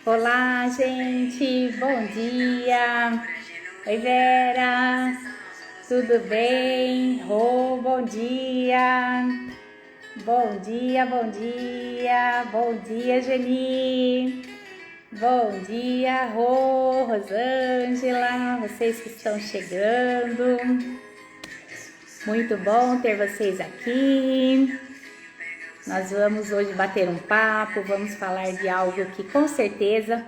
Olá, gente, bom dia. Oi, Vera, tudo bem? Oh, bom dia. Bom dia, bom dia. Bom dia, Geni. Bom dia, Rô, Rosângela, vocês que estão chegando. Muito bom ter vocês aqui. Nós vamos hoje bater um papo, vamos falar de algo que com certeza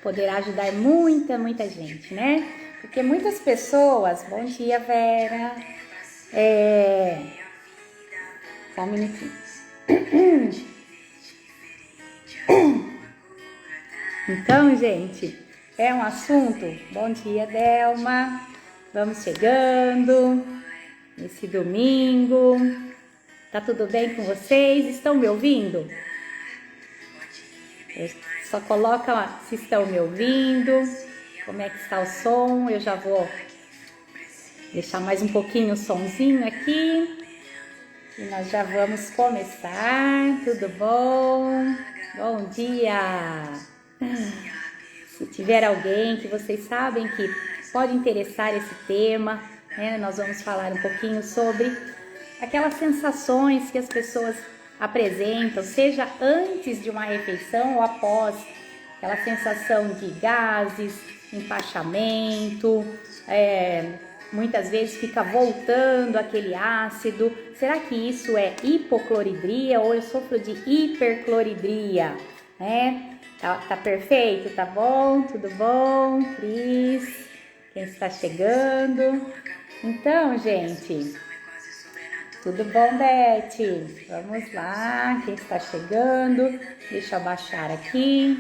poderá ajudar muita gente, né? Porque muitas pessoas... Bom dia, Vera. Só um minutinho. Então, gente, é um assunto... Bom dia, Delma. Vamos chegando nesse domingo. Tá tudo bem com vocês? Estão me ouvindo? Só coloca lá se estão me ouvindo, como é que está o som. Eu já vou deixar mais um pouquinho o somzinho aqui e nós já vamos começar. Tudo bom? Bom dia! Se tiver alguém que vocês sabem que pode interessar esse tema, né, nós vamos falar um pouquinho sobre aquelas sensações que as pessoas apresentam, seja antes de uma refeição ou após, aquela sensação de gases, empachamento, muitas vezes fica voltando aquele ácido. Será que isso é hipocloridria ou eu sofro de hipercloridria? Tá perfeito? Tá bom? Tudo bom? Cris, quem está chegando? Então, gente... Tudo bom, Beth? Vamos lá, quem está chegando? Deixa eu abaixar aqui.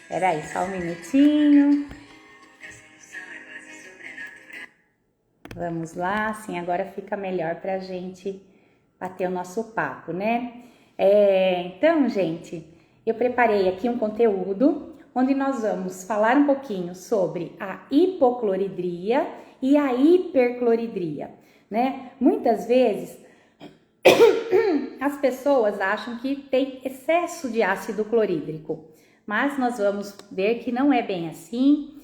Espera aí, só um minutinho. Vamos lá, assim agora fica melhor para a gente bater o nosso papo, né? Então, gente, eu preparei aqui um conteúdo onde nós vamos falar um pouquinho sobre a hipocloridria e a hipercloridria. Né? Muitas vezes as pessoas acham que tem excesso de ácido clorídrico, mas nós vamos ver que não é bem assim.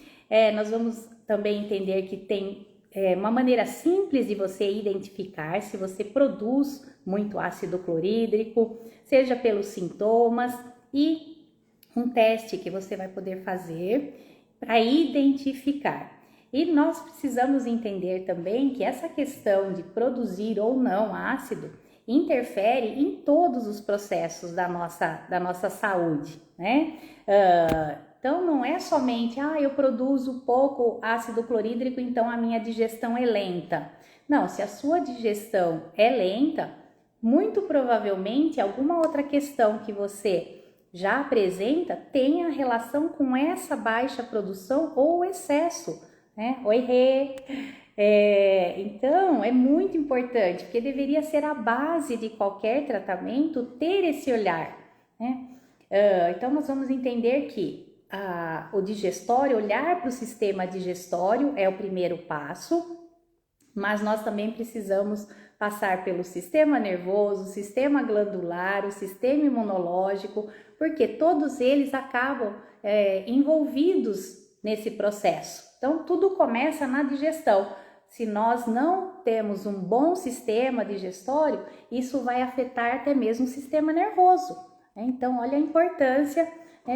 Nós vamos também entender que tem uma maneira simples de você identificar se você produz muito ácido clorídrico, seja pelos sintomas, e um teste que você vai poder fazer para identificar. E nós precisamos entender também que essa questão de produzir ou não ácido interfere em todos os processos da nossa saúde, né? Então não é somente, eu produzo pouco ácido clorídrico, então a minha digestão é lenta. Não, se a sua digestão é lenta, muito provavelmente alguma outra questão que você já apresenta tem a relação com essa baixa produção ou excesso. Oi, Rê. Então, é muito importante, porque deveria ser a base de qualquer tratamento ter esse olhar, né? Então, nós vamos entender que o digestório, olhar para o sistema digestório é o primeiro passo, mas nós também precisamos passar pelo sistema nervoso, o sistema glandular, o sistema imunológico, porque todos eles acabam envolvidos nesse processo. Então, tudo começa na digestão. Se nós não temos um bom sistema digestório, isso vai afetar até mesmo o sistema nervoso. Então, olha a importância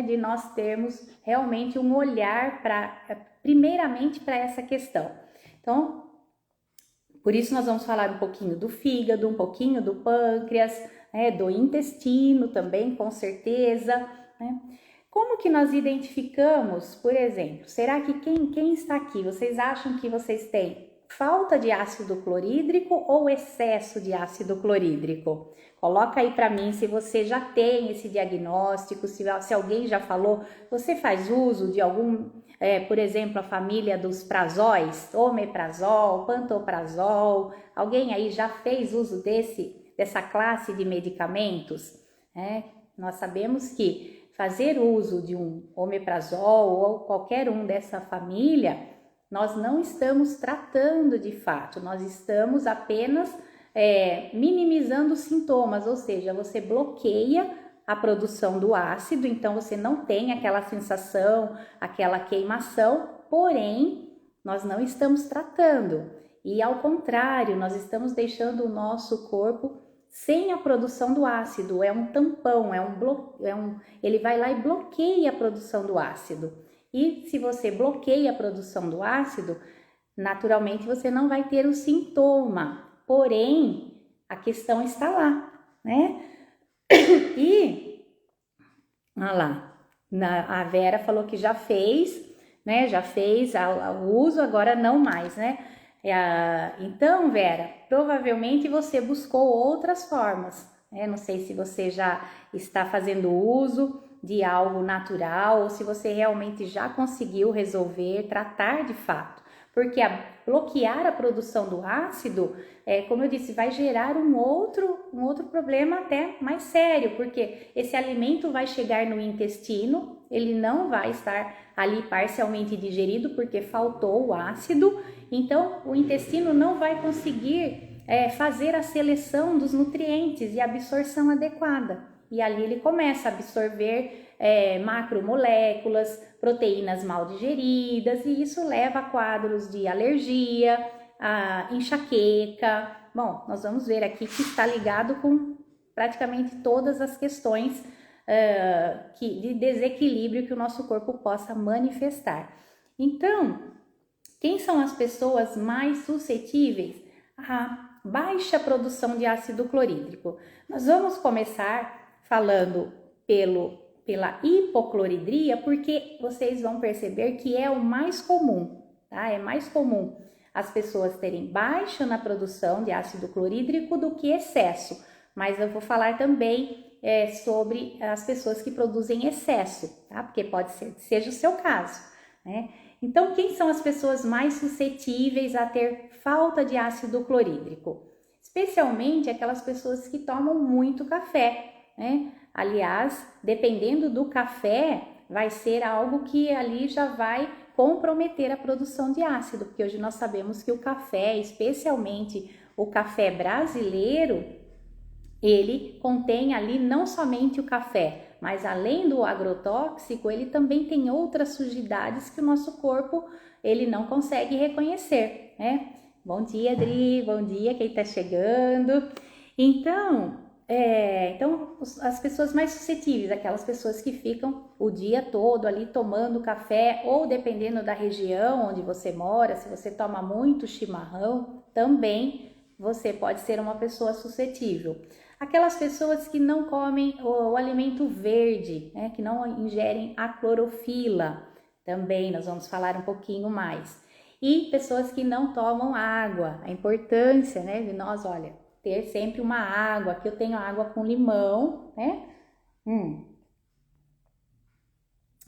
de nós termos realmente um olhar primeiramente para essa questão. Então, por isso nós vamos falar um pouquinho do fígado, um pouquinho do pâncreas, do intestino também, com certeza, né? Como que nós identificamos, por exemplo, será que quem está aqui, vocês acham que vocês têm falta de ácido clorídrico ou excesso de ácido clorídrico? Coloca aí para mim se você já tem esse diagnóstico, se alguém já falou, você faz uso de algum, por exemplo, a família dos prazóis, omeprazol, pantoprazol, alguém aí já fez uso dessa classe de medicamentos? Nós sabemos que fazer uso de um omeprazol ou qualquer um dessa família, nós não estamos tratando de fato, nós estamos apenas minimizando os sintomas, ou seja, você bloqueia a produção do ácido, então você não tem aquela sensação, aquela queimação, porém, nós não estamos tratando. E ao contrário, nós estamos deixando o nosso corpo sem a produção do ácido, é um tampão, ele vai lá e bloqueia a produção do ácido. E se você bloqueia a produção do ácido, naturalmente você não vai ter o sintoma, porém, a questão está lá, né? E, olha lá, a Vera falou que já fez, né? Já fez o uso, agora não mais, né? Então, Vera, provavelmente você buscou outras formas, né? Não sei se você já está fazendo uso de algo natural ou se você realmente já conseguiu resolver, tratar de fato. Porque bloquear a produção do ácido, como eu disse, vai gerar um outro problema até mais sério, porque esse alimento vai chegar no intestino, ele não vai estar ali parcialmente digerido porque faltou o ácido, então o intestino não vai conseguir fazer a seleção dos nutrientes e a absorção adequada. E ali ele começa a absorver macromoléculas, proteínas mal digeridas, e isso leva a quadros de alergia, a enxaqueca. Bom, nós vamos ver aqui que está ligado com praticamente todas as questões de desequilíbrio que o nosso corpo possa manifestar. Então, quem são as pessoas mais suscetíveis à baixa produção de ácido clorídrico? Nós vamos começar falando pela hipocloridria, porque vocês vão perceber que é o mais comum, tá? É mais comum as pessoas terem baixa na produção de ácido clorídrico do que excesso, mas eu vou falar também sobre as pessoas que produzem excesso, tá? Porque pode ser que seja o seu caso, né? Então, quem são as pessoas mais suscetíveis a ter falta de ácido clorídrico? Especialmente aquelas pessoas que tomam muito café, né? Aliás, dependendo do café, vai ser algo que ali já vai comprometer a produção de ácido, porque hoje nós sabemos que o café, especialmente o café brasileiro, ele contém ali não somente o café, mas além do agrotóxico, ele também tem outras sujidades que o nosso corpo ele não consegue reconhecer, né? Bom dia, Adri, bom dia, quem tá chegando. Então, as pessoas mais suscetíveis, aquelas pessoas que ficam o dia todo ali tomando café, ou dependendo da região onde você mora, se você toma muito chimarrão, também você pode ser uma pessoa suscetível. Aquelas pessoas que não comem o alimento verde, né, que não ingerem a clorofila, também nós vamos falar um pouquinho mais. E pessoas que não tomam água, a importância, né, de nós, olha, ter sempre uma água. Aqui eu tenho água com limão, né?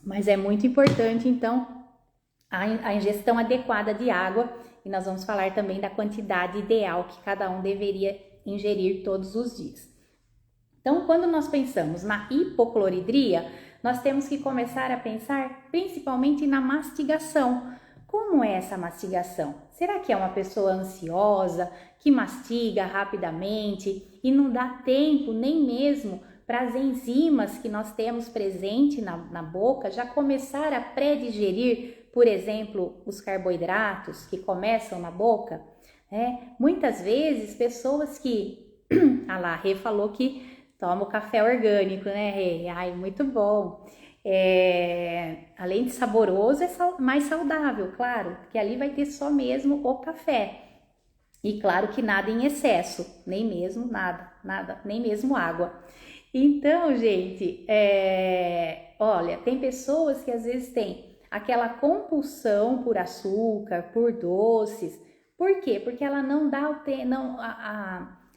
Mas é muito importante, então, a ingestão adequada de água, e nós vamos falar também da quantidade ideal que cada um deveria ingerir todos os dias. Então, quando nós pensamos na hipocloridria, nós temos que começar a pensar principalmente na mastigação. Como é essa mastigação? Será que é uma pessoa ansiosa, que mastiga rapidamente e não dá tempo nem mesmo para as enzimas que nós temos presente na boca já começar a pré-digerir, por exemplo, os carboidratos que começam na boca? Muitas vezes, pessoas que... a Rê falou que toma o café orgânico, né, Rê? Ai, muito bom. Além de saboroso, é mais saudável, claro, porque ali vai ter só mesmo o café. E claro que nada em excesso, nem mesmo nada, nem mesmo água. Então, gente, olha, tem pessoas que às vezes têm aquela compulsão por açúcar, por doces. Por quê? Porque ela não dá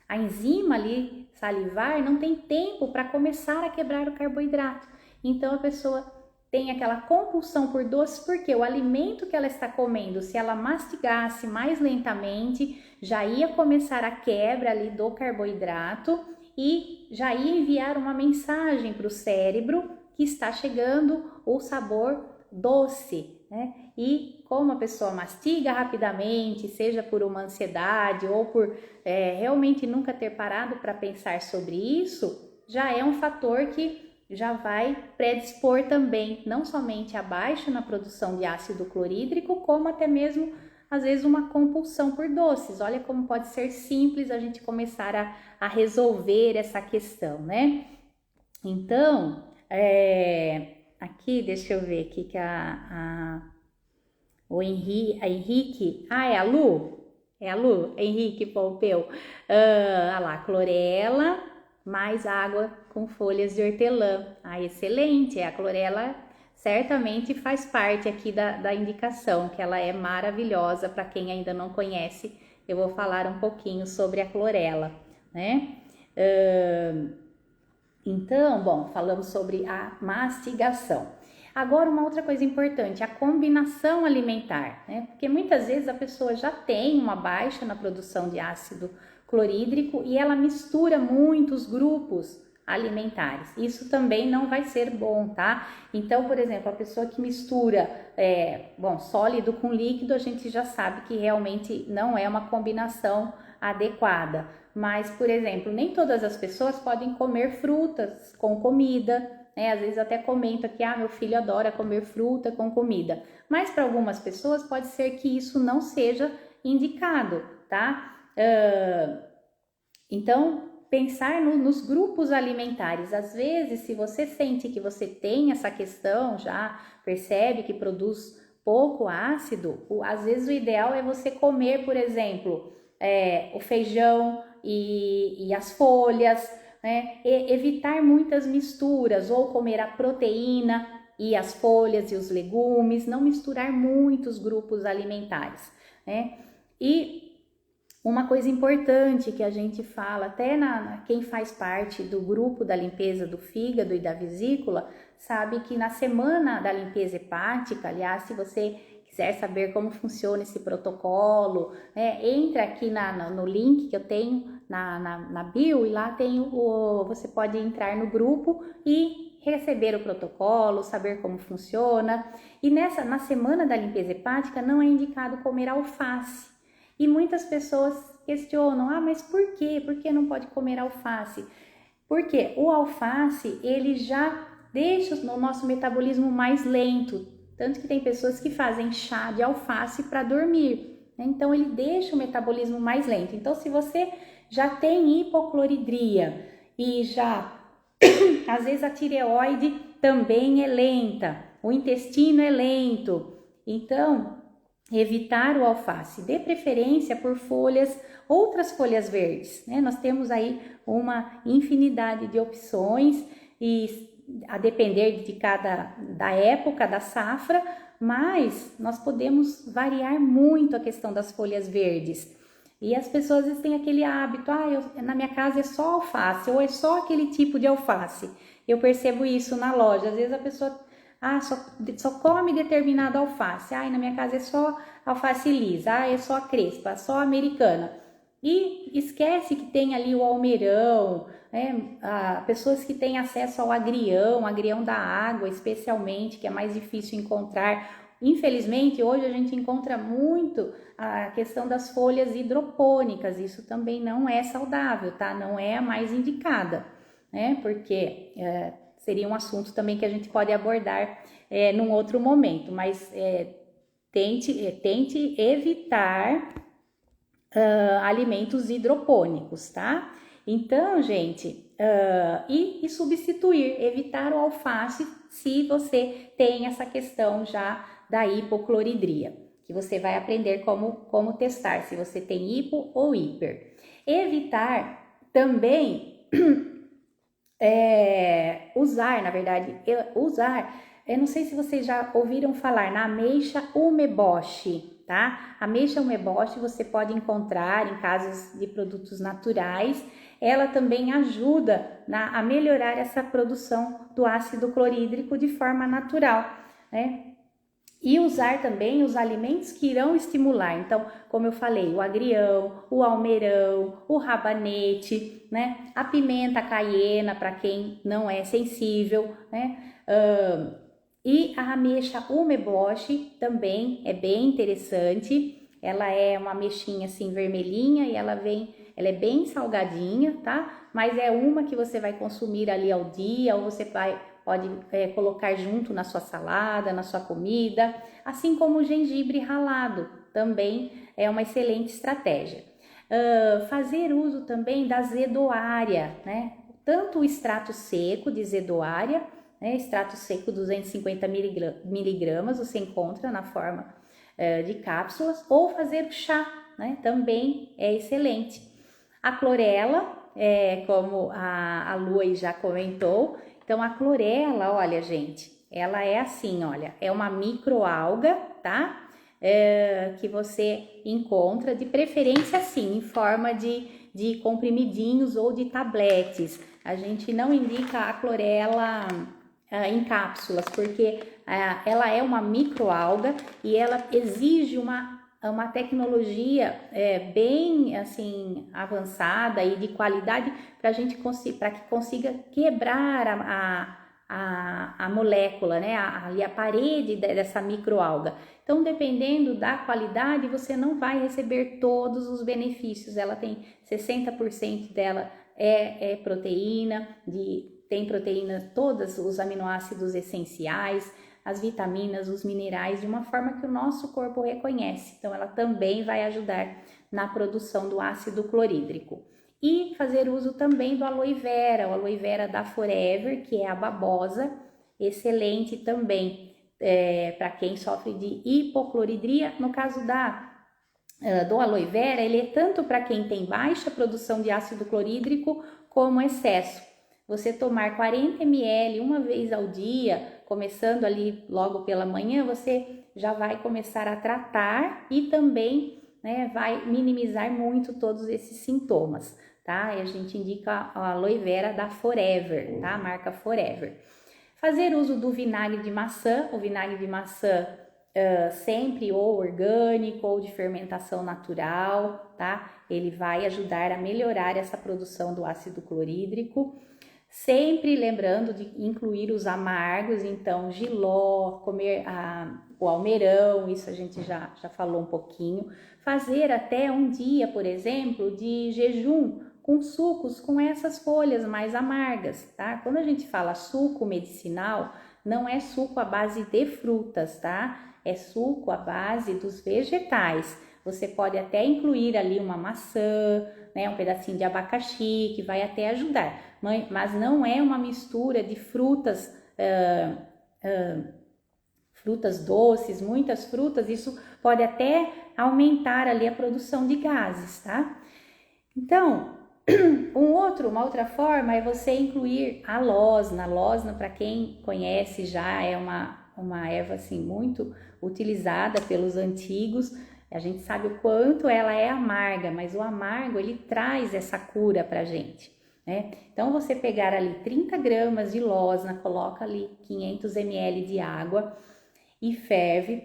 a enzima ali salivar não tem tempo para começar a quebrar o carboidrato. Então a pessoa tem aquela compulsão por doces porque o alimento que ela está comendo, se ela mastigasse mais lentamente, já ia começar a quebra ali do carboidrato e já ia enviar uma mensagem para o cérebro que está chegando o sabor doce, né? E como a pessoa mastiga rapidamente, seja por uma ansiedade ou por realmente nunca ter parado para pensar sobre isso, já é um fator que já vai predispor também, não somente a baixa na produção de ácido clorídrico, como até mesmo, às vezes, uma compulsão por doces. Olha como pode ser simples a gente começar a resolver essa questão, né? Então, aqui, deixa eu ver aqui que o Henrique, é a Lu? É a Lu? Henrique Pompeu. Ah lá, clorela mais água com folhas de hortelã. Excelente, a clorela certamente faz parte aqui da indicação, que ela é maravilhosa. Para quem ainda não conhece, eu vou falar um pouquinho sobre a clorela, né? Então, bom, falamos sobre a mastigação. Agora, uma outra coisa importante, a combinação alimentar, né? Porque muitas vezes a pessoa já tem uma baixa na produção de ácido clorídrico e ela mistura muitos grupos alimentares. Isso também não vai ser bom, tá? Então, por exemplo, a pessoa que mistura, sólido com líquido, a gente já sabe que realmente não é uma combinação adequada. Mas, por exemplo, nem todas as pessoas podem comer frutas com comida, né? Às vezes até comento aqui, meu filho adora comer fruta com comida. Mas para algumas pessoas pode ser que isso não seja indicado, tá? Então, pensar nos grupos alimentares. Às vezes, se você sente que você tem essa questão, já percebe que produz pouco ácido, às vezes o ideal é você comer, por exemplo, o feijão e as folhas, né? E evitar muitas misturas, ou comer a proteína e as folhas e os legumes, não misturar muitos grupos alimentares, né? E uma coisa importante que a gente fala, até quem faz parte do grupo da limpeza do fígado e da vesícula, sabe que na semana da limpeza hepática, aliás, se você quiser saber como funciona esse protocolo, né, entra aqui no link que eu tenho na bio, e lá tem você pode entrar no grupo e receber o protocolo, saber como funciona. E na semana da limpeza hepática não é indicado comer alface. E muitas pessoas questionam, mas por quê? Por que não pode comer alface? Porque o alface, ele já deixa o nosso metabolismo mais lento. Tanto que tem pessoas que fazem chá de alface para dormir, né? Então ele deixa o metabolismo mais lento. Então, se você já tem hipocloridria e já, às vezes a tireoide também é lenta, o intestino é lento, então evitar o alface, de preferência por outras folhas verdes, né? Nós temos aí uma infinidade de opções e a depender da época da safra, mas nós podemos variar muito a questão das folhas verdes. E as pessoas às vezes têm aquele hábito, na minha casa é só alface, ou é só aquele tipo de alface. Eu percebo isso na loja, às vezes a pessoa só come determinado alface, na minha casa é só alface lisa, é só a crespa, só a americana. E esquece que tem ali o almeirão, né? Pessoas que têm acesso ao agrião da água especialmente, que é mais difícil encontrar. Infelizmente, hoje a gente encontra muito a questão das folhas hidropônicas, isso também não é saudável, tá? Não é a mais indicada, né? Porque seria um assunto também que a gente pode abordar num outro momento, mas tente evitar alimentos hidropônicos, tá? Então, gente, e substituir, evitar o alface se você tem essa questão já da hipocloridria, que você vai aprender como testar, se você tem hipo ou hiper. Evitar também eu não sei se vocês já ouviram falar na ameixa umeboshi, tá? A ameixa umeboshi você pode encontrar em casas de produtos naturais. Ela também ajuda a melhorar essa produção do ácido clorídrico de forma natural, né? E usar também os alimentos que irão estimular. Então, como eu falei, o agrião, o almeirão, o rabanete, né? A pimenta caiena, para quem não é sensível, né? E a ameixa umeboshi também é bem interessante. Ela é uma ameixinha assim vermelhinha e ela vem ela é bem salgadinha, tá? Mas é uma que você vai consumir ali ao dia, ou você pode colocar junto na sua salada, na sua comida, assim como o gengibre ralado, também é uma excelente estratégia. Fazer uso também da zedoária, né? Tanto o extrato seco de zedoária, né? Extrato seco 250 miligramas, você encontra na forma de cápsulas, ou fazer chá, né? Também é excelente. A clorela, como a Lu aí já comentou, então a clorela, olha gente, ela é assim, olha, é uma microalga, tá? Que você encontra, de preferência assim, em forma de comprimidinhos ou de tabletes. A gente não indica a clorela em cápsulas, porque ela é uma microalga e ela exige uma tecnologia bem assim avançada e de qualidade para que consiga quebrar a molécula, né? A parede dessa microalga. Então, dependendo da qualidade, você não vai receber todos os benefícios. Ela tem 60% dela proteína, tem proteínas, todos os aminoácidos essenciais, as vitaminas, os minerais, de uma forma que o nosso corpo reconhece. Então, ela também vai ajudar na produção do ácido clorídrico. E fazer uso também do aloe vera, o aloe vera da Forever, que é a babosa, excelente também para quem sofre de hipocloridria. No caso do aloe vera, ele é tanto para quem tem baixa produção de ácido clorídrico como excesso. Você tomar 40 ml uma vez ao dia, começando ali logo pela manhã, você já vai começar a tratar e também vai minimizar muito todos esses sintomas, tá? E a gente indica a aloe vera da Forever, tá? A marca Forever. Fazer uso do vinagre de maçã, o vinagre de maçã sempre ou orgânico ou de fermentação natural, tá? Ele vai ajudar a melhorar essa produção do ácido clorídrico. Sempre lembrando de incluir os amargos, então jiló, comer o almeirão, isso a gente já falou um pouquinho. Fazer até um dia, por exemplo, de jejum com sucos com essas folhas mais amargas, tá? Quando a gente fala suco medicinal, não é suco à base de frutas, tá? É suco à base dos vegetais. Você pode até incluir ali uma maçã, né, um pedacinho de abacaxi, que vai até ajudar, mas não é uma mistura de frutas, frutas doces, muitas frutas, isso pode até aumentar ali a produção de gases, tá? Então, uma outra forma é você incluir a losna. A losna, para quem conhece, já é uma erva assim muito utilizada pelos antigos. A gente sabe o quanto ela é amarga, mas o amargo ele traz essa cura pra gente, né? Então você pegar ali 30 gramas de losna, coloca ali 500 ml de água e ferve,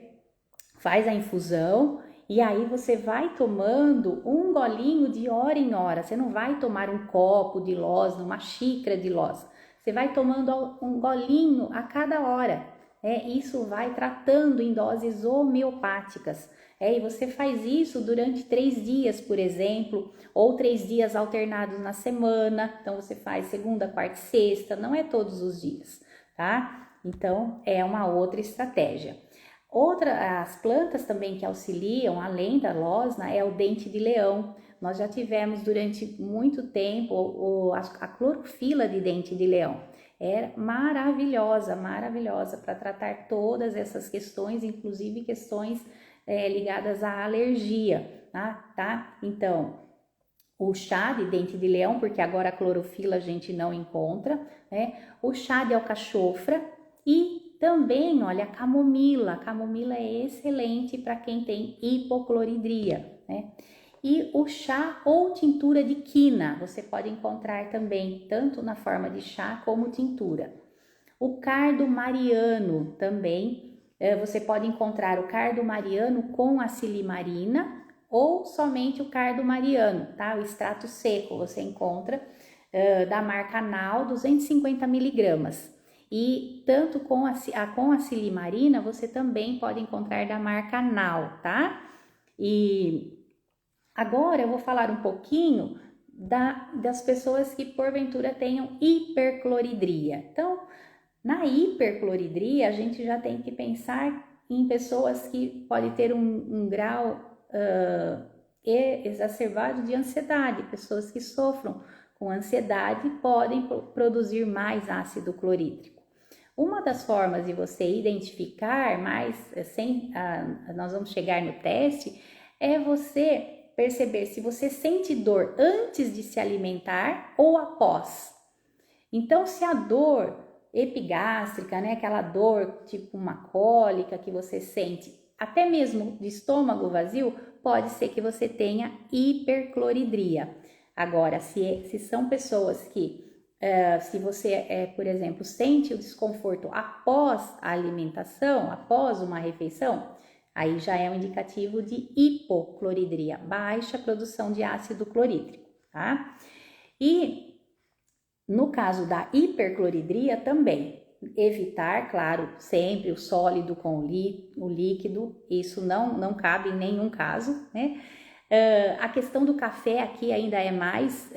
faz a infusão e aí você vai tomando um golinho de hora em hora. Você não vai tomar um copo de losna, uma xícara de losna. Você vai tomando um golinho a cada hora. Isso vai tratando em doses homeopáticas. E você faz isso durante 3 dias, por exemplo, ou 3 dias alternados na semana. Então, você faz segunda, quarta e sexta, não é todos os dias, tá? Então, é uma outra estratégia. As plantas também que auxiliam, além da losna, é o dente de leão. Nós já tivemos durante muito tempo a clorofila de dente de leão. Era maravilhosa para tratar todas essas questões, inclusive questões ligadas à alergia, tá? Então, o chá de dente de leão, porque agora a clorofila a gente não encontra, né? O chá de alcachofra e também, olha, a camomila. A camomila é excelente para quem tem hipocloridria, né? E o chá ou tintura de quina, você pode encontrar também, tanto na forma de chá como tintura. O cardo mariano também, você pode encontrar o cardo mariano com a silimarina ou somente o cardo mariano, tá? O extrato seco você encontra da marca Nau, 250 miligramas. E tanto com a silimarina, você também pode encontrar da marca Nau, tá? E agora eu vou falar um pouquinho das pessoas que porventura tenham hipercloridria. Então, na hipercloridria, a gente já tem que pensar em pessoas que podem ter um grau exacerbado de ansiedade. Pessoas que sofram com ansiedade podem produzir mais ácido clorídrico. Uma das formas de você identificar nós vamos chegar no teste, é você perceber se você sente dor antes de se alimentar ou após. Então, se a dor epigástrica, né, aquela dor tipo uma cólica que você sente, até mesmo de estômago vazio, pode ser que você tenha hipercloridria. Agora, se são pessoas que, se você, por exemplo, sente o desconforto após a alimentação, após uma refeição, aí já é um indicativo de hipocloridria, baixa produção de ácido clorídrico, tá? E no caso da hipercloridria também, evitar, claro, sempre o sólido com o líquido, isso não cabe em nenhum caso, né? A questão do café aqui ainda é mais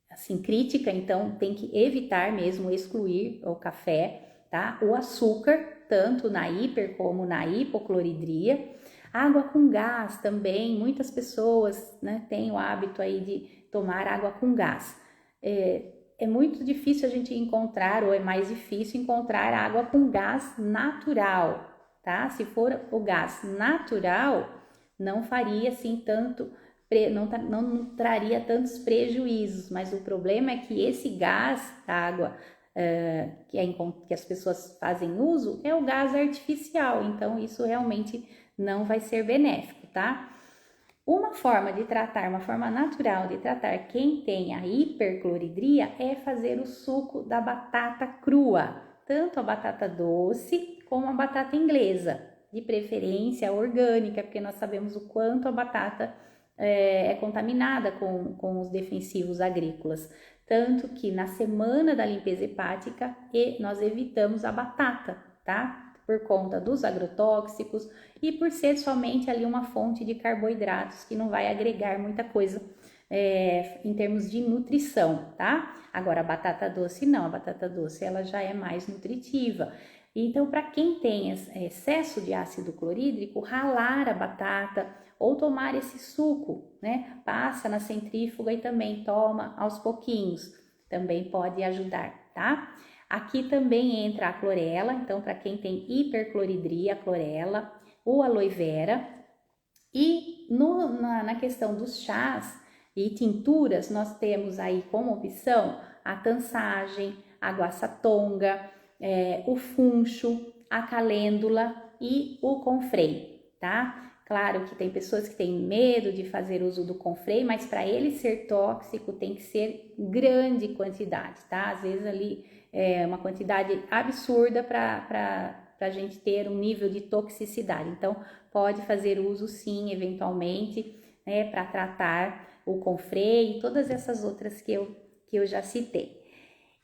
assim, crítica, então tem que evitar mesmo, excluir o café, tá? O açúcar, tanto na hiper como na hipocloridria. Água com gás também, muitas pessoas, né, têm o hábito aí de tomar água com gás. É muito difícil a gente encontrar, ou é mais difícil encontrar água com gás natural, tá? Se for o gás natural, não faria assim tanto, não traria tantos prejuízos, mas o problema é que esse gás da água que as pessoas fazem uso é o gás artificial, então isso realmente não vai ser benéfico, tá? Uma forma natural de tratar quem tem a hipercloridria é fazer o suco da batata crua, tanto a batata doce como a batata inglesa, de preferência orgânica, porque nós sabemos o quanto a batata é contaminada com os defensivos agrícolas. Tanto que na semana da limpeza hepática nós evitamos a batata, tá? Por conta dos agrotóxicos e por ser somente ali uma fonte de carboidratos que não vai agregar muita coisa em termos de nutrição, tá? Agora a batata doce não, a batata doce ela já é mais nutritiva. Então, para quem tem excesso de ácido clorídrico, ralar a batata ou tomar esse suco, né? Passa na centrífuga e também toma aos pouquinhos, também pode ajudar, tá? Aqui também entra a clorela, então para quem tem hipercloridria, a clorela, ou aloe vera. E na questão dos chás e tinturas, nós temos aí como opção a tansagem, a guaçatonga, o funcho, a calêndula e o confrei, tá? Claro que tem pessoas que têm medo de fazer uso do confrei, mas para ele ser tóxico tem que ser grande quantidade, tá? Às vezes ali uma quantidade absurda para a gente ter um nível de toxicidade. Então, pode fazer uso sim, eventualmente, né, para tratar o confrei e todas essas outras que eu já citei.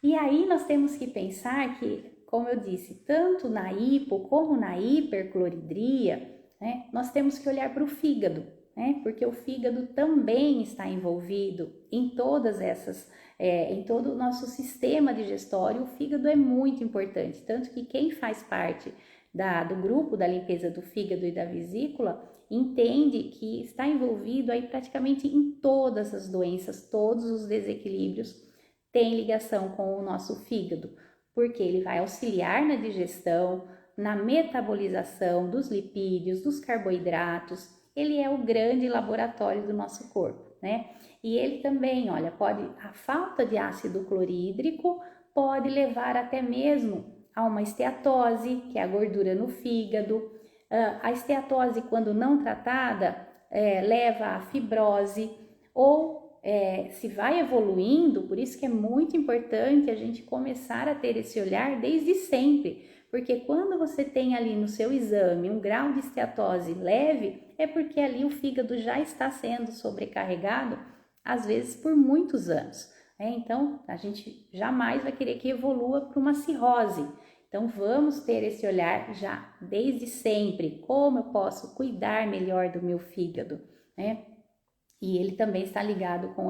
E aí nós temos que pensar que, como eu disse, tanto na hipo como na hipercloridria, né, nós temos que olhar para o fígado, né, porque o fígado também está envolvido em todas essas, em todo o nosso sistema digestório. O fígado é muito importante, tanto que quem faz parte do grupo da limpeza do fígado e da vesícula entende que está envolvido aí praticamente em todas as doenças, todos os desequilíbrios têm ligação com o nosso fígado, porque ele vai auxiliar na digestão, na metabolização dos lipídios, dos carboidratos. Ele é o grande laboratório do nosso corpo, né? E ele também, olha, a falta de ácido clorídrico pode levar até mesmo a uma esteatose, que é a gordura no fígado. A esteatose, quando não tratada, leva à fibrose ou se vai evoluindo. Por isso que é muito importante a gente começar a ter esse olhar desde sempre, porque quando você tem ali no seu exame um grau de esteatose leve, é porque ali o fígado já está sendo sobrecarregado, às vezes por muitos anos. Então, a gente jamais vai querer que evolua para uma cirrose. Então, vamos ter esse olhar já desde sempre. Como eu posso cuidar melhor do meu fígado, né? E ele também está ligado com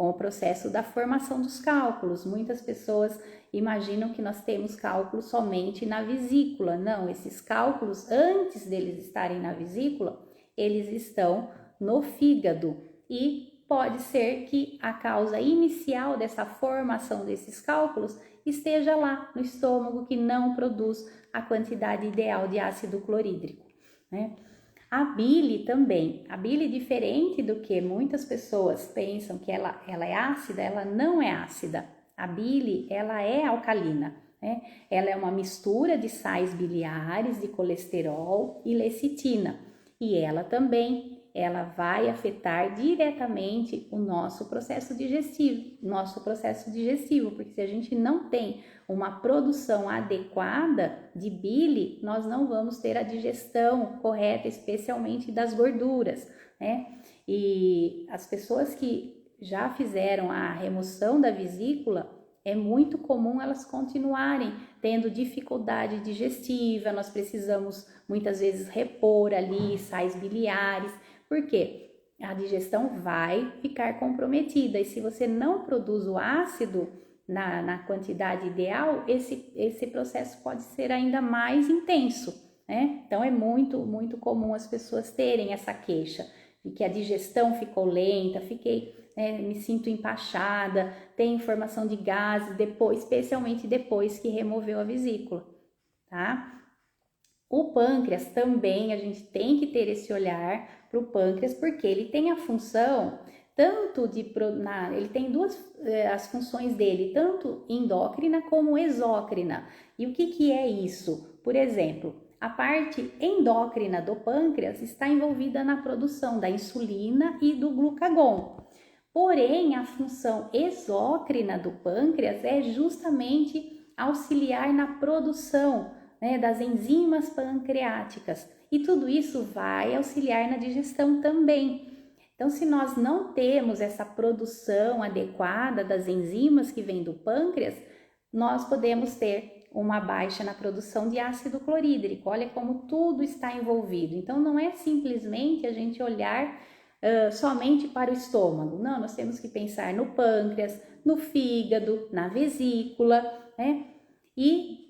o processo da formação dos cálculos. Muitas pessoas imaginam que nós temos cálculos somente na vesícula. Não, esses cálculos, antes deles estarem na vesícula, eles estão no fígado. E pode ser que a causa inicial dessa formação desses cálculos esteja lá no estômago, que não produz a quantidade ideal de ácido clorídrico, né? A bile também. A bile, diferente do que muitas pessoas pensam que ela é ácida, ela não é ácida. A bile, ela é alcalina, né? Ela é uma mistura de sais biliares, de colesterol e lecitina. E ela também, ela vai afetar diretamente o nosso processo digestivo, porque se a gente não tem uma produção adequada de bile, nós não vamos ter a digestão correta, especialmente das gorduras, né? E as pessoas que já fizeram a remoção da vesícula, é muito comum elas continuarem tendo dificuldade digestiva. Nós precisamos muitas vezes repor ali sais biliares, porque a digestão vai ficar comprometida, e se você não produz o ácido na quantidade ideal, esse processo pode ser ainda mais intenso, né? Então é muito comum as pessoas terem essa queixa de que a digestão ficou lenta, me sinto empachada, tem formação de gases especialmente depois que removeu a vesícula, tá? O pâncreas também, a gente tem que ter esse olhar para o pâncreas, porque ele tem a função ele tem as funções dele, tanto endócrina como exócrina. E o que é isso? Por exemplo, a parte endócrina do pâncreas está envolvida na produção da insulina e do glucagon. Porém, a função exócrina do pâncreas é justamente auxiliar na produção, né, das enzimas pancreáticas. E tudo isso vai auxiliar na digestão também. Então, se nós não temos essa produção adequada das enzimas que vêm do pâncreas, nós podemos ter uma baixa na produção de ácido clorídrico. Olha como tudo está envolvido. Então, não é simplesmente a gente olhar somente para o estômago. Não, nós temos que pensar no pâncreas, no fígado, na vesícula, né? E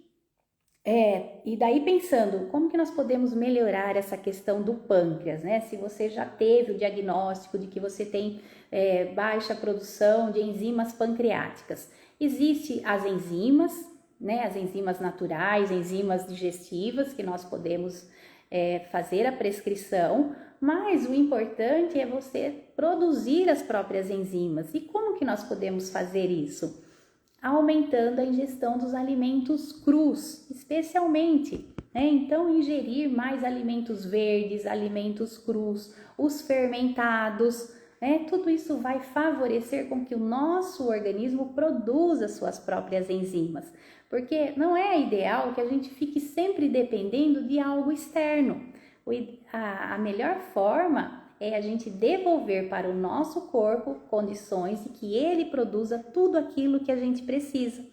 daí pensando, como que nós podemos melhorar essa questão do pâncreas, né? Se você já teve o diagnóstico de que você tem baixa produção de enzimas pancreáticas, existem as enzimas, né? As enzimas naturais, enzimas digestivas, que nós podemos fazer a prescrição, mas o importante é você produzir as próprias enzimas. E como que nós podemos fazer isso? Aumentando a ingestão dos alimentos crus, especialmente, né? Então, ingerir mais alimentos verdes, alimentos crus, os fermentados, né? Tudo isso vai favorecer com que o nosso organismo produza suas próprias enzimas, porque não é ideal que a gente fique sempre dependendo de algo externo. A melhor forma é a gente devolver para o nosso corpo condições de que ele produza tudo aquilo que a gente precisa.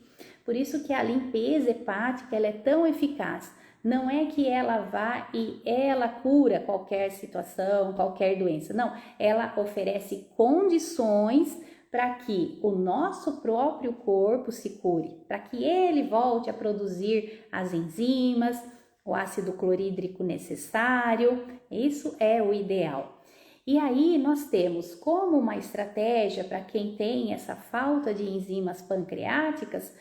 Por isso que a limpeza hepática ela é tão eficaz. Não é que ela vá e ela cura qualquer situação, qualquer doença. Não, ela oferece condições para que o nosso próprio corpo se cure, para que ele volte a produzir as enzimas, o ácido clorídrico necessário. Isso é o ideal. E aí nós temos como uma estratégia para quem tem essa falta de enzimas pancreáticas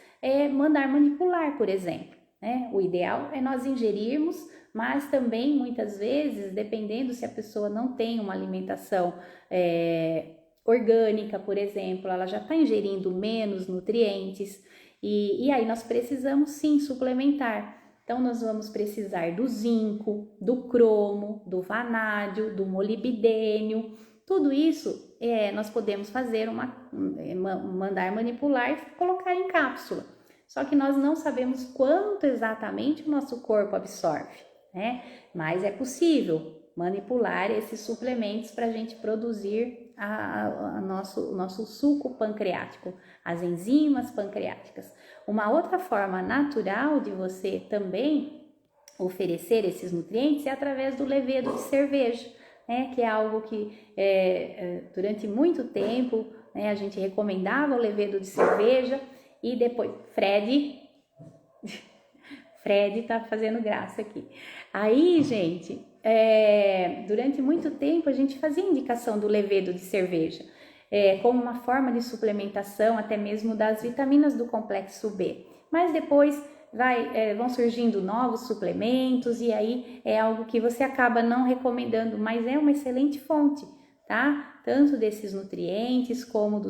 mandar manipular, por exemplo, né? O ideal é nós ingerirmos, mas também muitas vezes, dependendo se a pessoa não tem uma alimentação orgânica, por exemplo, ela já está ingerindo menos nutrientes e aí nós precisamos sim suplementar. Então, nós vamos precisar do zinco, do cromo, do vanádio, do molibdênio. Tudo isso nós podemos fazer mandar manipular e colocar em cápsula. Só que nós não sabemos quanto exatamente o nosso corpo absorve, né? Mas é possível manipular esses suplementos para a gente produzir o nosso suco pancreático, as enzimas pancreáticas. Uma outra forma natural de você também oferecer esses nutrientes é através do levedo de cerveja. né, que é algo que durante muito tempo, né, a gente recomendava o levedo de cerveja. E depois, Fred tá fazendo graça aqui. Aí, gente, durante muito tempo a gente fazia indicação do levedo de cerveja, como uma forma de suplementação até mesmo das vitaminas do complexo B. Mas depois vão surgindo novos suplementos e aí é algo que você acaba não recomendando, mas é uma excelente fonte, tá? Tanto desses nutrientes como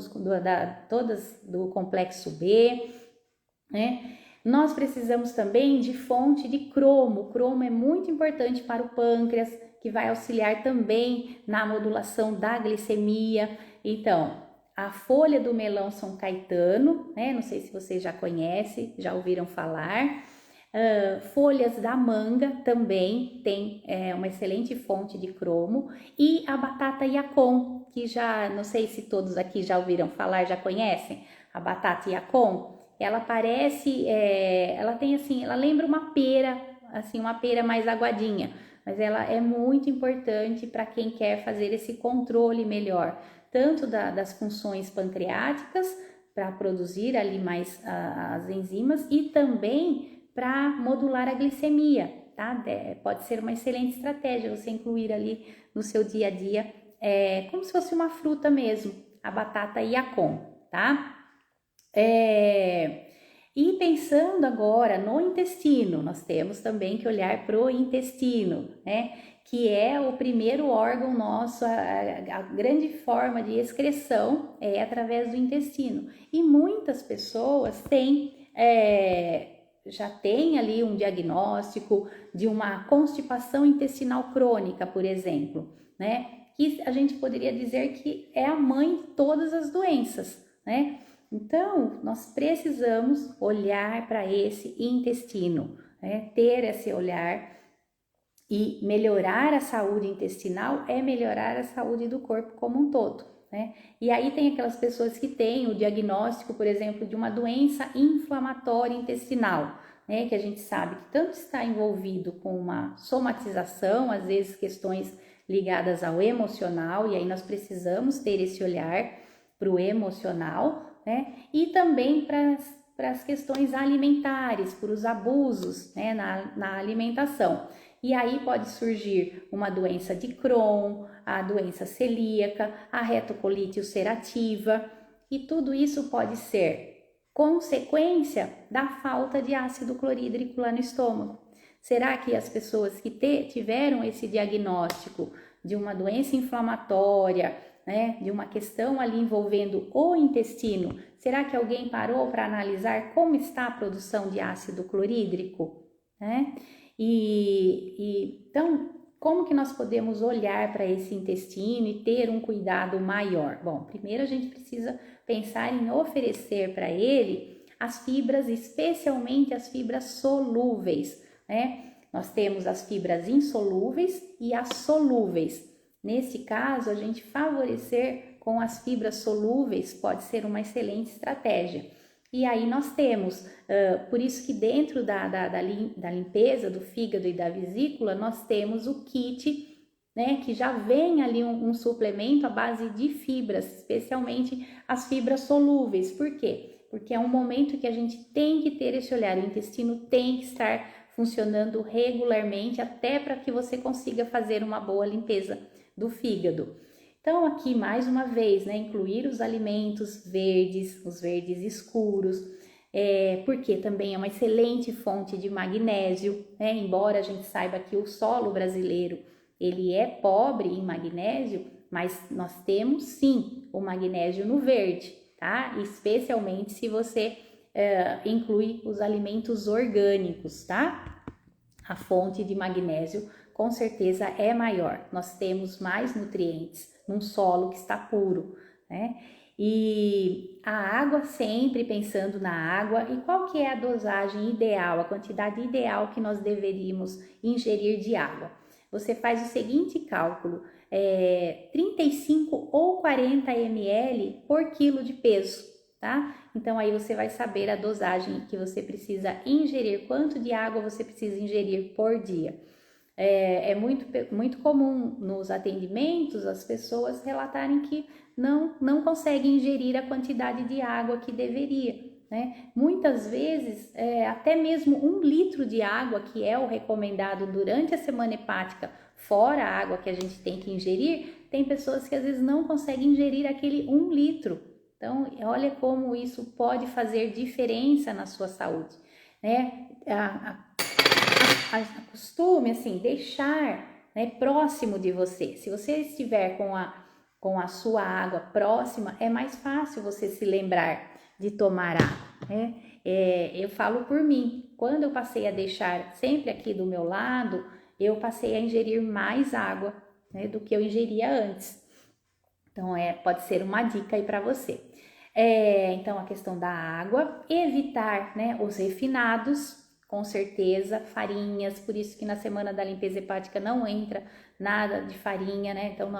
todas do complexo B, né? Nós precisamos também de fonte de cromo. O cromo é muito importante para o pâncreas, que vai auxiliar também na modulação da glicemia. Então, a folha do melão São Caetano, né? Não sei se vocês já conhecem, já ouviram falar. Folhas da manga também tem uma excelente fonte de cromo. E a batata Yacon, que já, não sei se todos aqui já ouviram falar, já conhecem. A batata Yacon, ela parece, ela tem assim, ela lembra uma pera, assim, uma pera mais aguadinha, mas ela é muito importante para quem quer fazer esse controle melhor, tanto das funções pancreáticas, para produzir ali mais as enzimas, e também para modular a glicemia, tá? Pode ser uma excelente estratégia você incluir ali no seu dia a dia, como se fosse uma fruta mesmo, a batata Yacon, tá? E pensando agora no intestino, nós temos também que olhar para o intestino, né? Que é o primeiro órgão nosso, a grande forma de excreção é através do intestino. E muitas pessoas já têm ali um diagnóstico de uma constipação intestinal crônica, por exemplo, né? Que a gente poderia dizer que é a mãe de todas as doenças, né? Então, nós precisamos olhar para esse intestino, né? Ter esse olhar, e melhorar a saúde intestinal é melhorar a saúde do corpo como um todo, né? E aí tem aquelas pessoas que têm o diagnóstico, por exemplo, de uma doença inflamatória intestinal, né? Que a gente sabe que tanto está envolvido com uma somatização, às vezes questões ligadas ao emocional, e aí nós precisamos ter esse olhar para o emocional, né? E também para as questões alimentares, para os abusos, né, na alimentação. E aí pode surgir uma doença de Crohn, a doença celíaca, a retocolite ulcerativa, e tudo isso pode ser consequência da falta de ácido clorídrico lá no estômago. Será que as pessoas que tiveram esse diagnóstico de uma doença inflamatória, né, de uma questão ali envolvendo o intestino, será que alguém parou para analisar como está a produção de ácido clorídrico, né? Então, como que nós podemos olhar para esse intestino e ter um cuidado maior? Bom, primeiro a gente precisa pensar em oferecer para ele as fibras, especialmente as fibras solúveis, né? Nós temos as fibras insolúveis e as solúveis. Nesse caso, a gente favorecer com as fibras solúveis pode ser uma excelente estratégia. E aí nós temos, por isso que dentro da limpeza do fígado e da vesícula, nós temos o kit, né, que já vem ali um suplemento à base de fibras, especialmente as fibras solúveis. Por quê? Porque é um momento que a gente tem que ter esse olhar, o intestino tem que estar funcionando regularmente, até para que você consiga fazer uma boa limpeza do fígado. Então aqui mais uma vez, né, incluir os alimentos verdes, os verdes escuros, porque também é uma excelente fonte de magnésio, né? Embora a gente saiba que o solo brasileiro ele é pobre em magnésio, mas nós temos sim o magnésio no verde, tá? Especialmente se você inclui os alimentos orgânicos, tá? A fonte de magnésio com certeza é maior, nós temos mais nutrientes num solo que está puro, né? E a água, sempre pensando na água, e qual que é a dosagem ideal, a quantidade ideal que nós deveríamos ingerir de água? Você faz o seguinte cálculo, 35 ou 40 ml por quilo de peso, tá? Então aí você vai saber a dosagem que você precisa ingerir, quanto de água você precisa ingerir por dia. É muito comum nos atendimentos as pessoas relatarem que não conseguem ingerir a quantidade de água que deveria, né? Muitas vezes, até mesmo 1 litro de água, que é o recomendado durante a semana hepática, fora a água que a gente tem que ingerir, tem pessoas que às vezes não conseguem ingerir aquele 1 litro. Então, olha como isso pode fazer diferença na sua saúde, né? Acostume, assim, deixar, né, próximo de você. Se você estiver com a sua água próxima, é mais fácil você se lembrar de tomar água, né? Eu falo por mim, quando eu passei a deixar sempre aqui do meu lado, eu passei a ingerir mais água, né, do que eu ingeria antes. Então, pode ser uma dica aí para você. Então, a questão da água, evitar, né, os refinados, com certeza, farinhas, por isso que na semana da limpeza hepática não entra nada de farinha, né? Então,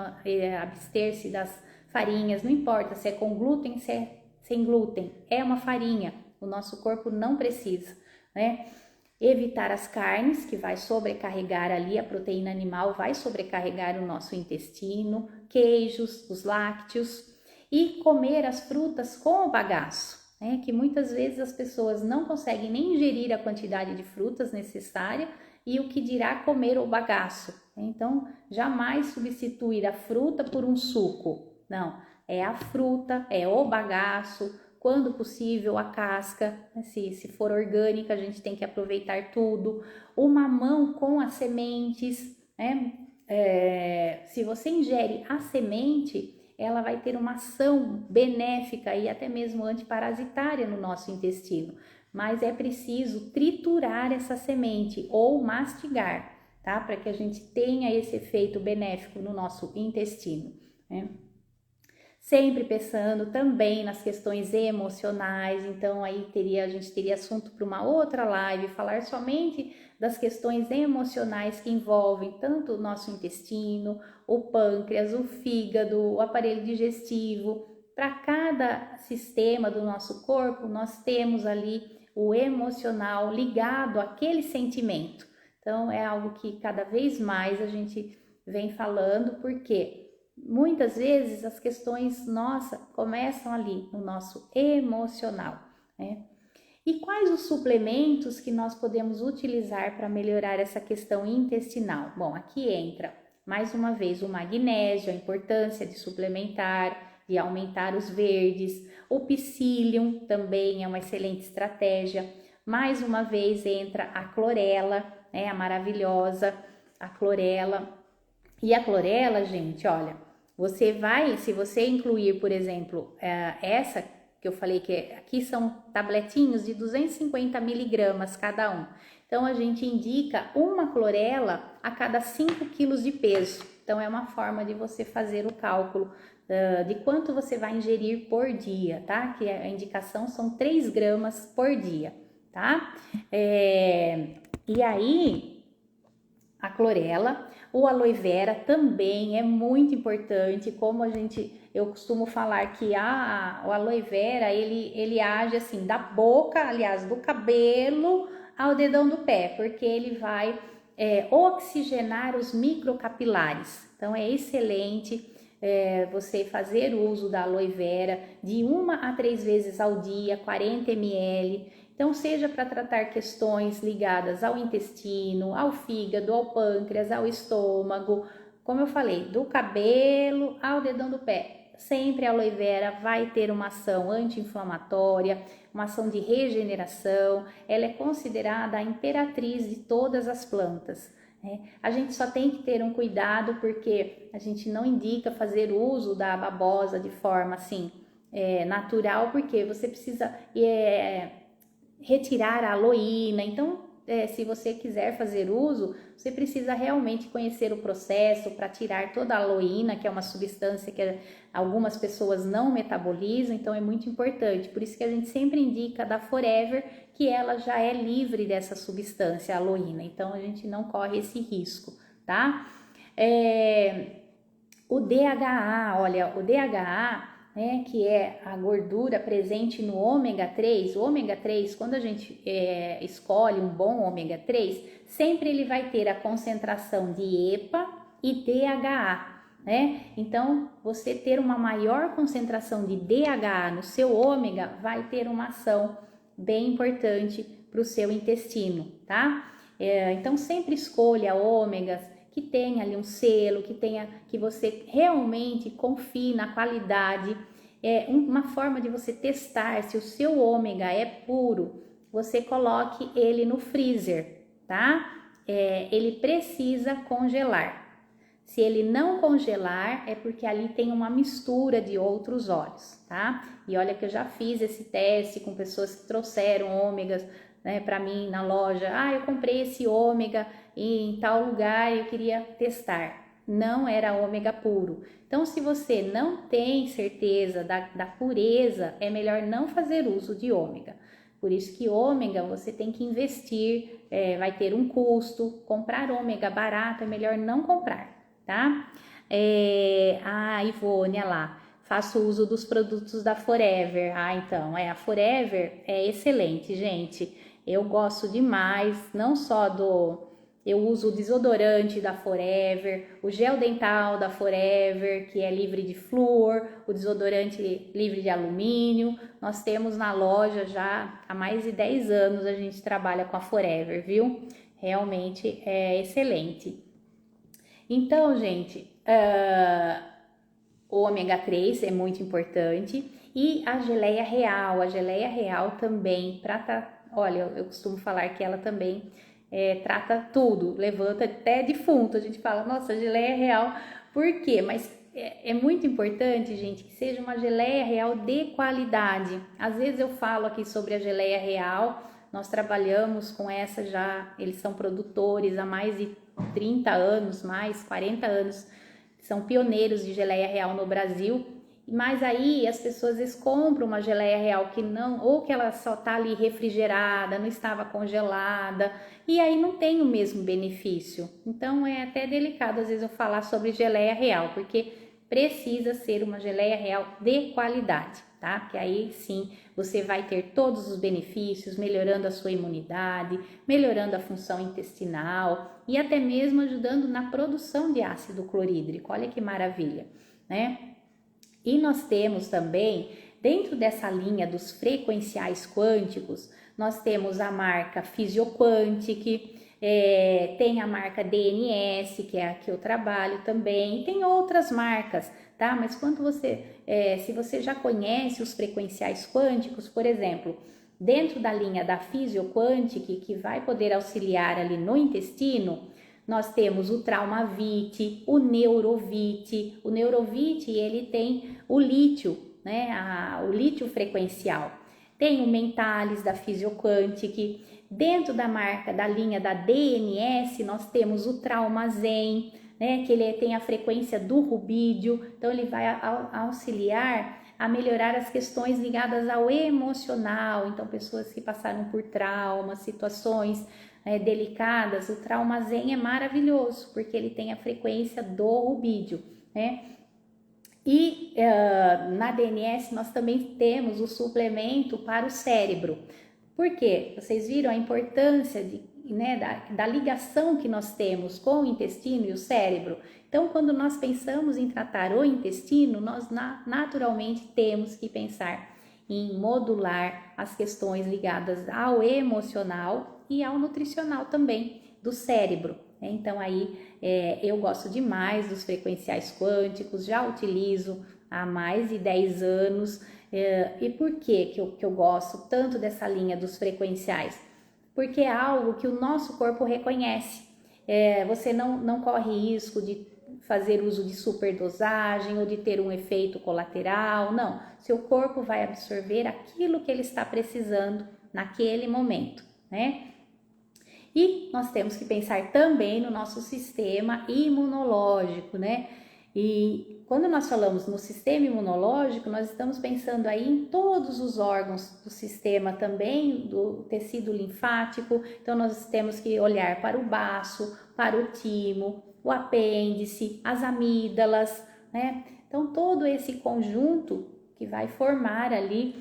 abster-se das farinhas, não importa se é com glúten, se é sem glúten, é uma farinha, o nosso corpo não precisa, né? Evitar as carnes, que vai sobrecarregar ali, a proteína animal vai sobrecarregar o nosso intestino, queijos, os lácteos, e comer as frutas com o bagaço, né? Que muitas vezes as pessoas não conseguem nem ingerir a quantidade de frutas necessária e o que dirá comer o bagaço. Então, jamais substituir a fruta por um suco, não, é a fruta, é o bagaço, quando possível a casca, se for orgânica a gente tem que aproveitar tudo, o mamão com as sementes, né? Se você ingere a semente, ela vai ter uma ação benéfica e até mesmo antiparasitária no nosso intestino, mas é preciso triturar essa semente ou mastigar, tá? Para que a gente tenha esse efeito benéfico no nosso intestino, né? Sempre pensando também nas questões emocionais, então aí a gente teria assunto para uma outra live, falar somente das questões emocionais que envolvem tanto o nosso intestino, o pâncreas, o fígado, o aparelho digestivo. Para cada sistema do nosso corpo, nós temos ali o emocional ligado àquele sentimento. Então é algo que cada vez mais a gente vem falando, porque muitas vezes as questões começam ali no nosso emocional, né? E quais os suplementos que nós podemos utilizar para melhorar essa questão intestinal? Bom, aqui entra mais uma vez o magnésio, a importância de suplementar, de aumentar os verdes. O psyllium também é uma excelente estratégia. Mais uma vez entra a clorela, né, a maravilhosa, a clorela. E a clorela, gente, olha, se você incluir, por exemplo, essa que eu falei que aqui são tabletinhos de 250 miligramas cada um. Então, a gente indica uma clorela a cada 5 quilos de peso. Então, é uma forma de você fazer o cálculo de quanto você vai ingerir por dia, tá? Que a indicação são 3 gramas por dia, tá? E aí, a clorela, o aloe vera também é muito importante, como eu costumo falar que o aloe vera, ele age assim, da boca, aliás, do cabelo ao dedão do pé, porque ele vai oxigenar os microcapilares. Então, é excelente você fazer uso da aloe vera de 1 a 3 vezes ao dia, 40 ml. Então, seja para tratar questões ligadas ao intestino, ao fígado, ao pâncreas, ao estômago, como eu falei, do cabelo ao dedão do pé. Sempre a aloe vera vai ter uma ação anti-inflamatória, uma ação de regeneração, ela é considerada a imperatriz de todas as plantas. A gente só tem que ter um cuidado porque a gente não indica fazer uso da babosa de forma assim natural, porque você precisa retirar a aloína. Então, se você quiser fazer uso, você precisa realmente conhecer o processo para tirar toda a aloína, que é uma substância que algumas pessoas não metabolizam, então é muito importante. Por isso que a gente sempre indica da Forever, que ela já é livre dessa substância, a aloína, então a gente não corre esse risco, tá? O DHA, olha, o DHA né, que é a gordura presente no ômega 3, o ômega 3, quando a gente escolhe um bom ômega 3, sempre ele vai ter a concentração de EPA e DHA, né? Então, você ter uma maior concentração de DHA no seu ômega vai ter uma ação bem importante para o seu intestino, tá? Então, sempre escolha ômegas que tenha ali um selo, que você realmente confie na qualidade. Uma forma de você testar se o seu ômega é puro, você coloque ele no freezer, tá? Ele precisa congelar. Se ele não congelar, é porque ali tem uma mistura de outros óleos, tá? E olha que eu já fiz esse teste com pessoas que trouxeram ômegas, né, para mim na loja. Eu comprei esse ômega em tal lugar e eu queria testar. Não era ômega puro. Então, se você não tem certeza da pureza, é melhor não fazer uso de ômega. Por isso que ômega você tem que investir, vai ter um custo. Comprar ômega barato é melhor não comprar, tá? Ivone, olha lá, faço uso dos produtos da Forever. Então, a Forever é excelente, gente. Eu gosto demais, não só eu uso o desodorante da Forever, o gel dental da Forever, que é livre de flúor, o desodorante livre de alumínio. Nós temos na loja já há mais de 10 anos, a gente trabalha com a Forever, viu? Realmente é excelente. Então, gente, o ômega 3 é muito importante e a geleia real também trata, olha, eu costumo falar que ela também trata tudo, levanta até defunto, a gente fala, nossa, geleia real, por quê? Mas é muito importante, gente, que seja uma geleia real de qualidade. Às vezes eu falo aqui sobre a geleia real, nós trabalhamos com essa já, eles são produtores há mais de 30 anos, mais 40 anos, são pioneiros de geleia real no Brasil, mas aí as pessoas às vezes compram uma geleia real que não, ou que ela só tá ali refrigerada, não estava congelada, e aí não tem o mesmo benefício. Então é até delicado às vezes eu falar sobre geleia real, porque precisa ser uma geleia real de qualidade, tá? Porque aí sim você vai ter todos os benefícios, melhorando a sua imunidade, melhorando a função intestinal e até mesmo ajudando na produção de ácido clorídrico. Olha que maravilha, né? E nós temos também, dentro dessa linha dos frequenciais quânticos, nós temos a marca Physioquantic, tem a marca DNS, que é a que eu trabalho também, e tem outras marcas, tá? Mas quando se você já conhece os frequenciais quânticos, por exemplo, dentro da linha da Physioquantic, que vai poder auxiliar ali no intestino, nós temos o Traumavit, o Neurovit. O Neurovit, ele tem o lítio, né? O lítio frequencial. Tem o Mentalis da Physioquantic. Dentro da marca, da linha da DNS, nós temos o Traumazen, né? Que ele tem a frequência do rubídio. Então, ele vai auxiliar a melhorar as questões ligadas ao emocional. Então, pessoas que passaram por traumas, situações delicadas, o Traumazen é maravilhoso, porque ele tem a frequência do rubídio, né? E na DNS nós também temos o suplemento para o cérebro. Por quê? Vocês viram a importância da ligação que nós temos com o intestino e o cérebro? Então, quando nós pensamos em tratar o intestino, nós naturalmente temos que pensar em modular as questões ligadas ao emocional e ao nutricional também do cérebro. Então aí eu gosto demais dos frequenciais quânticos, já utilizo há mais de 10 anos. E por que eu gosto tanto dessa linha dos frequenciais? Porque é algo que o nosso corpo reconhece. Você não corre risco de fazer uso de superdosagem ou de ter um efeito colateral, não. Seu corpo vai absorver aquilo que ele está precisando naquele momento, né? E nós temos que pensar também no nosso sistema imunológico, né? E quando nós falamos no sistema imunológico, nós estamos pensando aí em todos os órgãos do sistema também, do tecido linfático. Então, nós temos que olhar para o baço, para o timo, o apêndice, as amígdalas, né? Então, todo esse conjunto que vai formar ali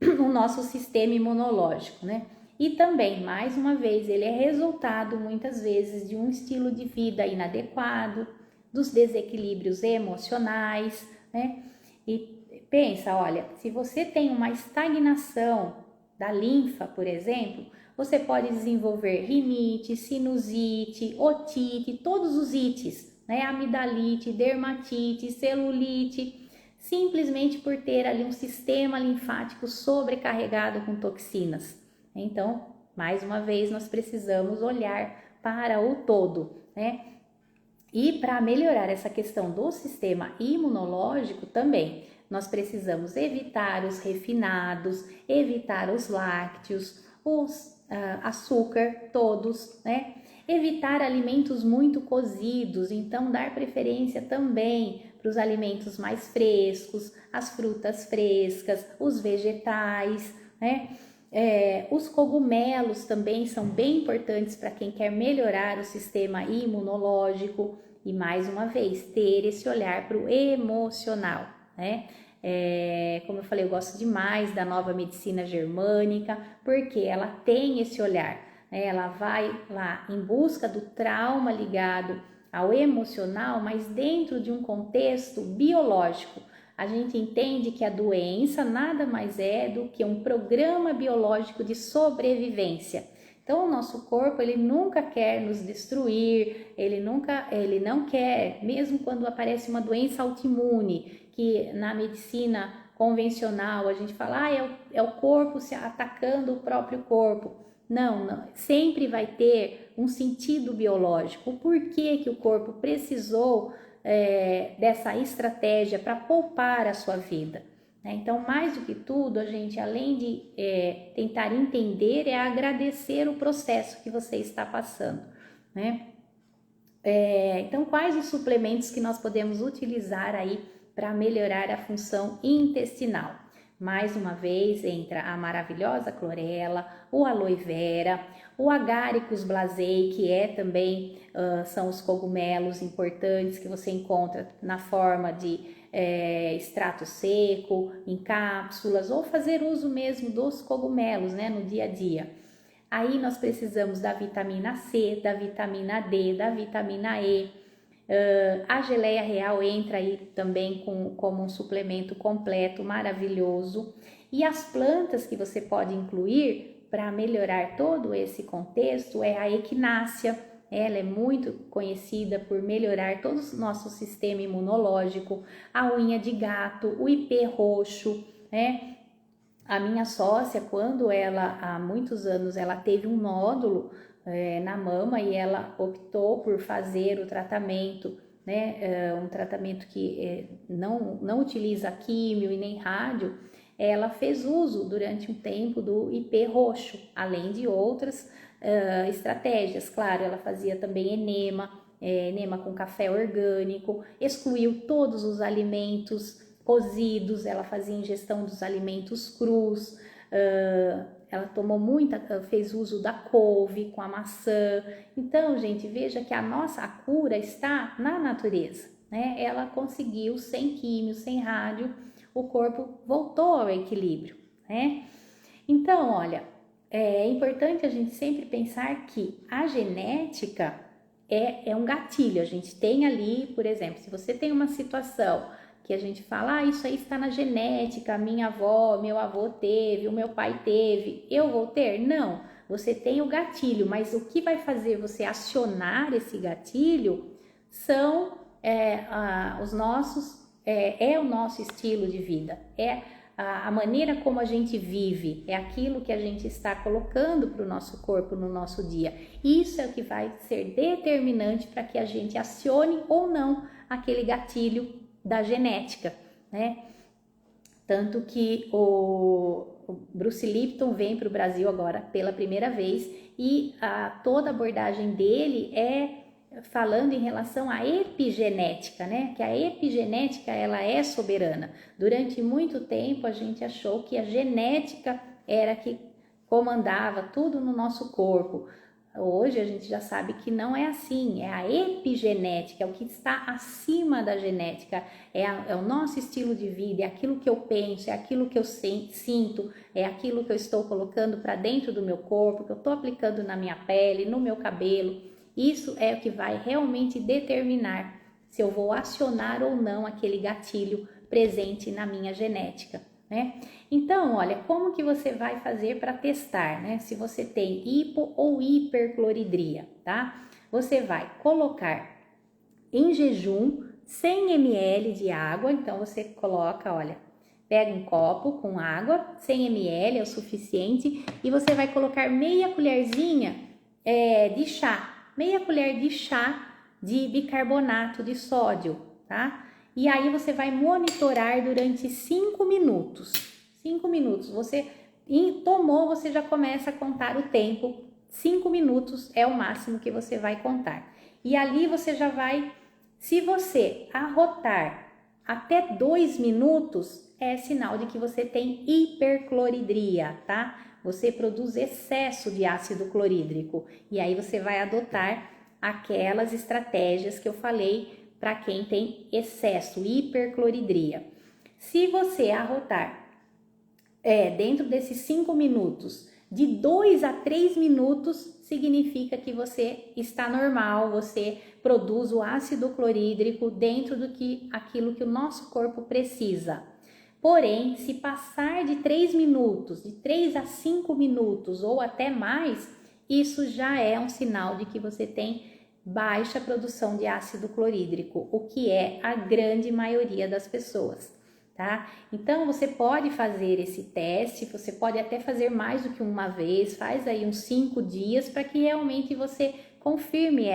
o nosso sistema imunológico, né? E também, mais uma vez, ele é resultado muitas vezes de um estilo de vida inadequado, dos desequilíbrios emocionais, né? E pensa, olha, se você tem uma estagnação da linfa, por exemplo, você pode desenvolver rinite, sinusite, otite, todos os ites, né? Amidalite, dermatite, celulite, simplesmente por ter ali um sistema linfático sobrecarregado com toxinas. Então, mais uma vez, nós precisamos olhar para o todo, né? E para melhorar essa questão do sistema imunológico também, nós precisamos evitar os refinados, evitar os lácteos, os açúcar todos, né? Evitar alimentos muito cozidos, então dar preferência também para os alimentos mais frescos, as frutas frescas, os vegetais, né? Os cogumelos também são bem importantes para quem quer melhorar o sistema imunológico e, mais uma vez, ter esse olhar para o emocional, né? Como eu falei, eu gosto demais da nova medicina germânica, porque ela tem esse olhar, né? Ela vai lá em busca do trauma ligado ao emocional, mas dentro de um contexto biológico. A gente entende que a doença nada mais é do que um programa biológico de sobrevivência. Então, o nosso corpo, ele nunca quer nos destruir, ele não quer, mesmo quando aparece uma doença autoimune, que na medicina convencional a gente fala, é o corpo se atacando o próprio corpo. Não, sempre vai ter um sentido biológico. O porquê que o corpo precisou dessa estratégia para poupar a sua vida. Então, mais do que tudo, a gente, além de tentar entender, é agradecer o processo que você está passando, né? Então, quais os suplementos que nós podemos utilizar aí para melhorar a função intestinal? Mais uma vez, entra a maravilhosa clorela, o aloe vera, o agaricus blazei, que também são os cogumelos importantes que você encontra na forma de extrato seco, em cápsulas, ou fazer uso mesmo dos cogumelos, né, no dia a dia. Aí nós precisamos da vitamina C, da vitamina D, da vitamina E. A geleia real entra aí também como um suplemento completo, maravilhoso. E as plantas que você pode incluir para melhorar todo esse contexto é a equinácea. Ela é muito conhecida por melhorar todo o nosso sistema imunológico, a unha de gato, o ipê roxo, né? A minha sócia, quando ela, há muitos anos, ela teve um nódulo na mama e ela optou por fazer o tratamento, né? Um tratamento que não utiliza químio e nem rádio. Ela fez uso durante um tempo do ipê roxo, além de outras estratégias. Claro, ela fazia também enema com café orgânico, excluiu todos os alimentos cozidos, ela fazia ingestão dos alimentos crus, ela fez uso da couve com a maçã. Então, gente, veja que a cura está na natureza, né? Ela conseguiu, sem químio, sem rádio, o corpo voltou ao equilíbrio, né? Então, olha, é importante a gente sempre pensar que a genética é um gatilho. A gente tem ali, por exemplo, se você tem uma situação que a gente fala, isso aí está na genética, minha avó, meu avô teve, o meu pai teve, eu vou ter? Não, você tem o gatilho, mas o que vai fazer você acionar esse gatilho são o nosso estilo de vida, a maneira como a gente vive, é aquilo que a gente está colocando para o nosso corpo no nosso dia. Isso é o que vai ser determinante para que a gente acione ou não aquele gatilho da genética, né? Tanto que o Bruce Lipton vem para o Brasil agora pela primeira vez e toda a abordagem dele falando em relação à epigenética, né? Que a epigenética ela é soberana. Durante muito tempo a gente achou que a genética era que comandava tudo no nosso corpo. hoje a gente já sabe que não é assim, é a epigenética, é o que está acima da genética, é o nosso estilo de vida, é aquilo que eu penso, é aquilo que eu sinto, é aquilo que eu estou colocando para dentro do meu corpo, que eu estou aplicando na minha pele, no meu cabelo. Isso é o que vai realmente determinar se eu vou acionar ou não aquele gatilho presente na minha genética, né? Então, olha, como que você vai fazer para testar, né? Se você tem hipo ou hipercloridria, tá? Você vai colocar em jejum 100 ml de água, então você coloca, olha, pega um copo com água, 100 ml é o suficiente, e você vai colocar meia colherzinha de chá, meia colher de chá de bicarbonato de sódio, tá? E aí você vai monitorar durante 5 minutos. 5 minutos, você tomou, você já começa a contar o tempo. 5 minutos é o máximo que você vai contar. E ali você já vai, se você arrotar até 2 minutos, é sinal de que você tem hipercloridria, tá? Você produz excesso de ácido clorídrico. E aí você vai adotar aquelas estratégias que eu falei para quem tem excesso, hipercloridria. Se você arrotar dentro desses 5 minutos, de 2 a 3 minutos, significa que você está normal, você produz o ácido clorídrico dentro aquilo que o nosso corpo precisa. Porém, se passar de 3 minutos, de 3 a 5 minutos ou até mais, isso já é um sinal de que você tem baixa produção de ácido clorídrico, o que é a grande maioria das pessoas, tá? Então, você pode fazer esse teste, você pode até fazer mais do que uma vez, faz aí uns 5 dias para que realmente você confirme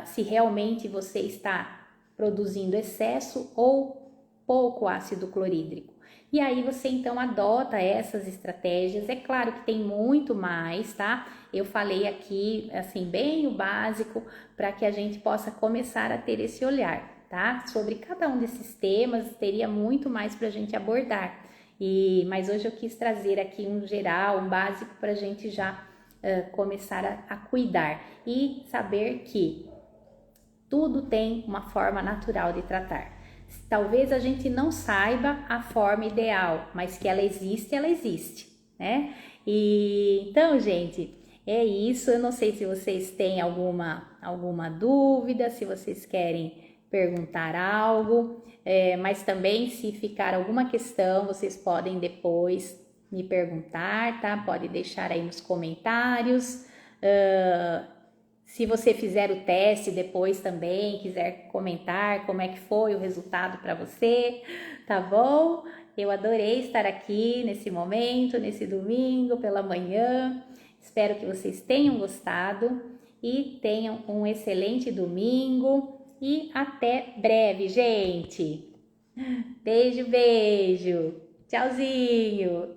se realmente você está produzindo excesso ou pouco ácido clorídrico. E aí você então adota essas estratégias. É claro que tem muito mais, tá? Eu falei aqui assim bem o básico para que a gente possa começar a ter esse olhar, tá? Sobre cada um desses temas teria muito mais para a gente abordar. Mas hoje eu quis trazer aqui um geral, um básico para a gente já começar a cuidar e saber que tudo tem uma forma natural de tratar. Talvez a gente não saiba a forma ideal, mas que ela existe, né? Então, gente, é isso. Eu não sei se vocês têm alguma dúvida, se vocês querem perguntar algo, mas também se ficar alguma questão, vocês podem depois me perguntar, tá? Pode deixar aí nos comentários. Se você fizer o teste depois também, quiser comentar como é que foi o resultado para você, tá bom? Eu adorei estar aqui nesse momento, nesse domingo pela manhã. Espero que vocês tenham gostado e tenham um excelente domingo e até breve, gente. Beijo, beijo. Tchauzinho.